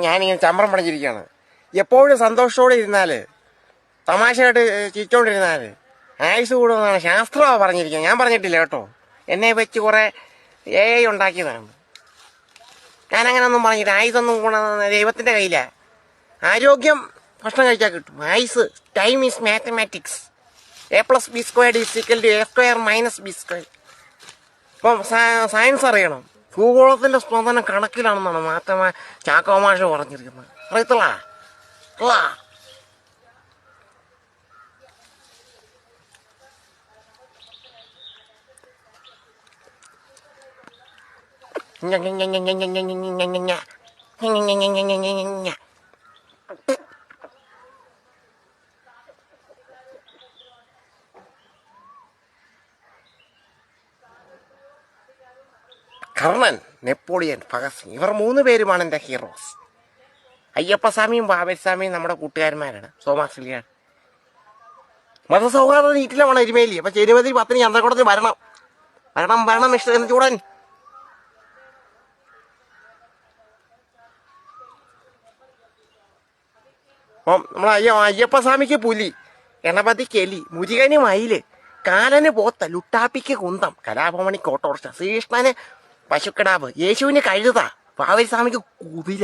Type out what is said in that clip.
ഞാനിങ്ങനെ ചമ്രം പണിച്ചിരിക്കുകയാണ്. എപ്പോഴും സന്തോഷത്തോടെ ഇരുന്നാൽ, തമാശയായിട്ട് ചിരിച്ചോണ്ടിരുന്നാൽ ആയുസ് കൂടുമെന്നാണ് ശാസ്ത്രമാണ് പറഞ്ഞിരിക്കുന്നത്. ഞാൻ പറഞ്ഞിട്ടില്ല കേട്ടോ. എന്നെ വെച്ച് കുറേ AI ഉണ്ടാക്കിയതാണ്. ഞാനങ്ങനെ ഒന്നും പറഞ്ഞിട്ട് ആയുസൊന്നും ഗുണം ദൈവത്തിൻ്റെ കയ്യിലാണ്. ആരോഗ്യം ഭക്ഷണം കഴിച്ചാൽ കിട്ടും. ആയുസ്, time is mathematics. A+B² = A² - B². ഇപ്പം സയൻസ് അറിയണം. ഭൂഗോളത്തിൻ്റെ സ്പന്ദനം കണക്കിലാണെന്നാണ് ചാക്കോ മാഷ് പറഞ്ഞിരിക്കുന്നത്. അറിയത്തില്ല. കർണൻ, നെപ്പോളിയൻ, ഭഗത് സിംഗ്, ഇവർ 3 പേരുമാണ് എൻ്റെ ഹീറോസ്. അയ്യപ്പസ്വാമിയും ബാബരിസ്വാമിയും നമ്മുടെ കൂട്ടുകാരന്മാരാണ്. സോമാക്സിലിയാണ്. മതസൗഹാർദ്ദ നീറ്റിലാണ് എരുമേലി. അപ്പം ജനുവരി 10 ചന്ദ്രകുടത്തിന് വരണം മിസ്റ്റർ ചൂടൻ. അപ്പം നമ്മളെ അയ്യപ്പസ്വാമിക്ക് പുലി, ഗണപതിക്ക് എലി, മുരുകന് മയില്, കാലന് പോത്ത, ലുട്ടാപ്പിക്ക് കുന്തം, കലാഭവണിക്ക് ഓട്ടോറിക്ഷ, ശ്രീകൃഷ്ണന് പശുക്കിടാവ്, യേശുവിന് കഴുത, ബാബരിസ്വാമിക്ക് കുതിര.